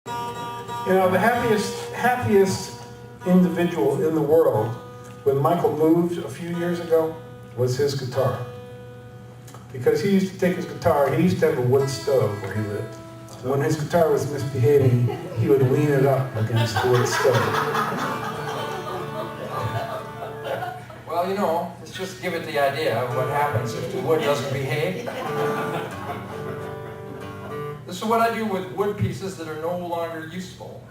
You know, the happiest individual in the world, when Michael moved a few years ago, was his guitar. Because he used to take his guitar, he used to have a wood stove where he lived. When his guitar was misbehaving, he would lean it up against the wood stove. Well, you know, let's just give it the idea of what happens if the wood doesn't behave. This is what I do with wood pieces that are no longer useful.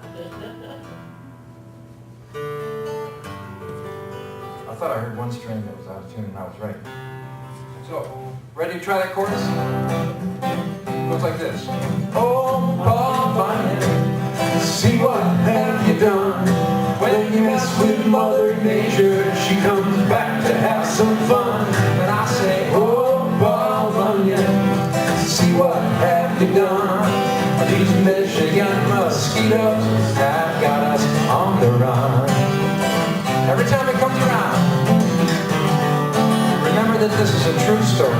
I thought I heard one string that was out of tune, and I was right. So, ready to try that chorus? Looks like this. Oh, Paul Bunyan, see what have you done? When you mess with Mother Nature, she comes back to have some fun. And I say, oh, Paul Bunyan, see what have you done? These Michigan mosquitoes have got us on the run. Every time it comes around, remember that this is a true story.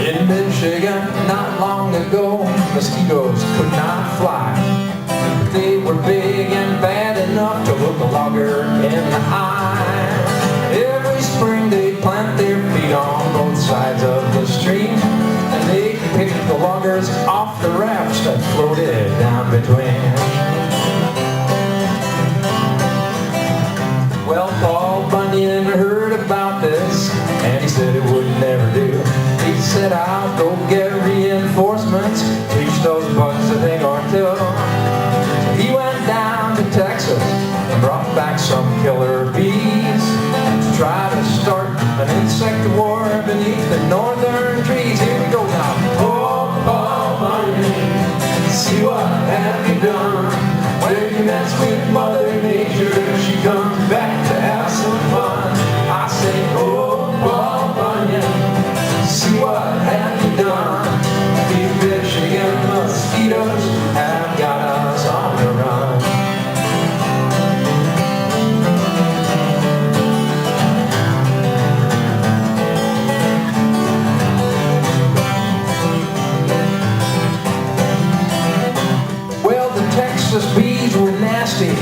In Michigan, not long ago, mosquitoes could not fly. They were big and bad enough to look a logger in the eye. Every spring they'd plant their feet on both sides of the stream, and they'd pick the loggers off the rafts that floated down between. Well, Paul Bunyan heard about this, and he said it would never do. He said, I'll go get reinforcements, teach those bugs a thing or two. So he went down to Texas and brought back some killer bees to try to start an insect war beneath the northern trees. Here we go now. Oh, Paul Bunyan, see what have you done? When you mess with Mother Nature, she comes back to have some fun. I say, oh, Paul Bunyan, see what have you done? These Michigan mosquitoes have got us on the run. Well, the Texas bees were nasty.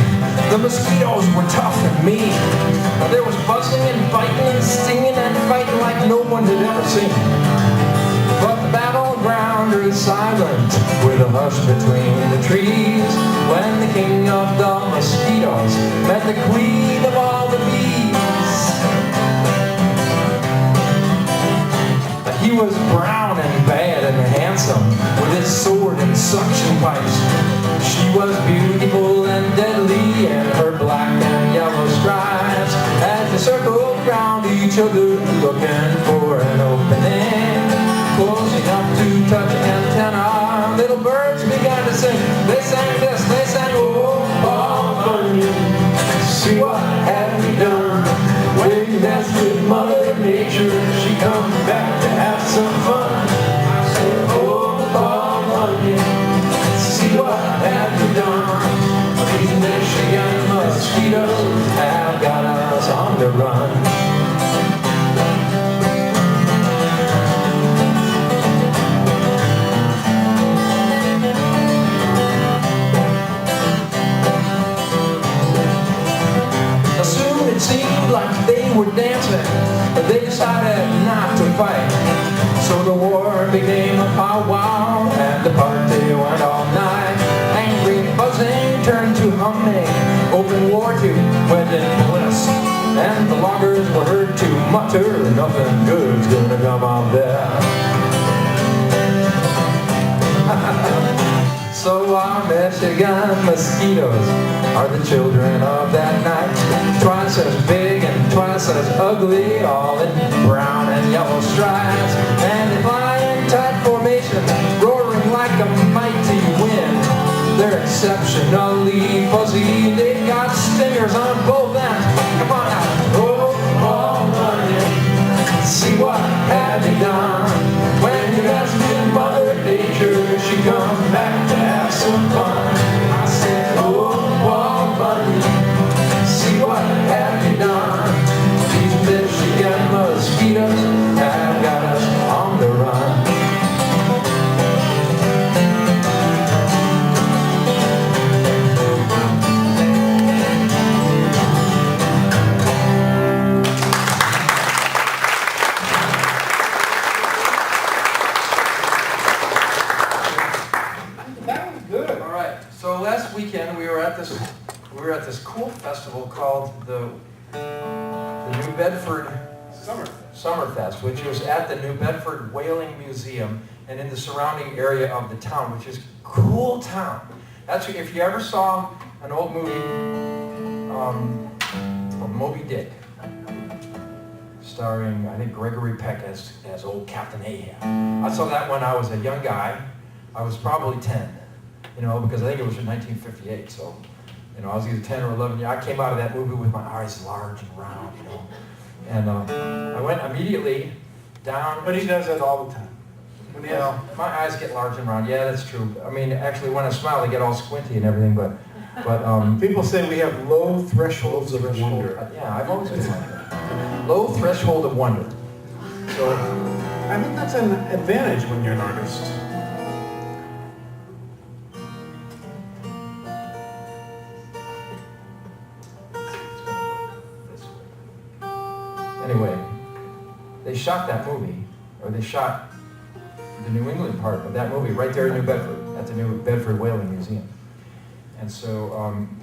The mosquitoes were tough and mean. There was buzzing and biting and stinging and fighting like no one had ever seen. But the battleground grew silent with a hush between the trees when the king of the mosquitoes met the queen of all the bees. He was brown and bad and handsome with his sword and suction pipes. She was beautiful and deadly in her black and yellow stripes as they circled round each other looking for an opening. Close enough to touch antenna, little birds began to sing. They sang this, they sang, oh, Paul Bunyan, see what have you done? When you mess with Mother Nature, she comes back to have some fun. I said, oh, Paul Bunyan, see what have you done? These Michigan mosquitoes have got us on the run. It seemed like they were dancing, but they decided not to fight. So the war became a powwow, and the party went all night. Angry buzzing turned to humming, open war to wedded bliss. And the loggers were heard to mutter, nothing good's gonna come out there. So our Michigan mosquitoes are the children of that night, twice as big and twice as ugly, all in brown and yellow stripes, and they fly in tight formation, roaring like a mighty wind. They're exceptionally fuzzy, they've got stingers on both ends. Come on out, oh, Paul Bunyan, see what have you done? When you mess with Mother Nature, she comes back to have some fun. I said, oh, Paul Bunyan, see what have you done? These Michigan mosquitoes were at this cool festival called the New Bedford Summerfest, which was at the New Bedford Whaling Museum and in the surrounding area of the town, which is a cool town. That's if you ever saw an old movie, Moby Dick, starring I think Gregory Peck as old Captain Ahab. I saw that when I was a young guy. I was probably 10, because I think it was in 1958. So, I was either 10 or 11. I came out of that movie with my eyes large and round, And I went immediately down. But he does that all the time. My eyes get large and round. Yeah, that's true. I mean, actually, when I smile, they get all squinty and everything. But people say we have low thresholds of wonder. Yeah, I've always been like that. Low threshold of wonder. So I think that's an advantage when you're an artist. Anyway, they shot that movie, or they shot the New England part of that movie right there in New Bedford, at the New Bedford Whaling Museum. And so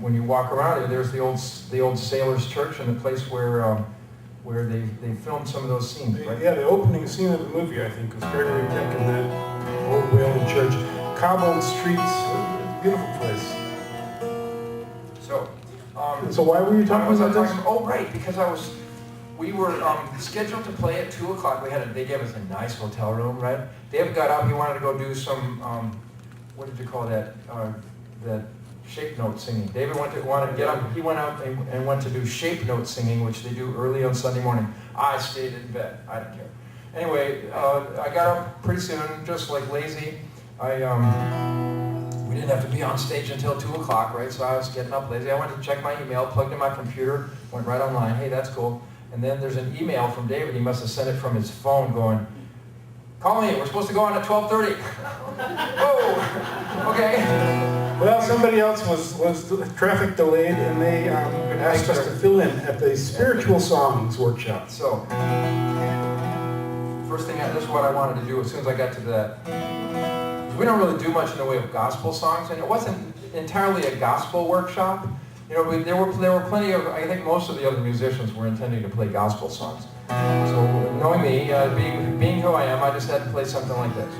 when you walk around it, there's the old Sailors Church and the place where they filmed some of those scenes, right? Yeah, the opening scene of the movie, I think, was Gregory Peck in that old whaling church. Cobbled streets, beautiful place. So why were you talking about this? Oh, right, because we were scheduled to play at 2 o'clock. They gave us a nice hotel room, right? David got up, he wanted to go do some, what did you call that? That shape note singing. David wanted to get up, he went out and went to do shape note singing, which they do early on Sunday morning. I stayed in bed, I didn't care. Anyway, I got up pretty soon, just like lazy. We didn't have to be on stage until 2 o'clock, right? So I was getting up lazy. I went to check my email, plugged in my computer, went right online. Hey, that's cool. And then there's an email from David. He must have sent it from his phone going, call me, we're supposed to go on at 12:30. Oh, okay. Well, somebody else was traffic delayed, and they asked us to fill in at the Spiritual Songs workshop. So, first thing, this is what I wanted to do as soon as I got to that. We don't really do much in the way of gospel songs, and it wasn't entirely a gospel workshop. There were plenty of, I think most of the other musicians were intending to play gospel songs. So knowing me, being who I am, I just had to play something like this.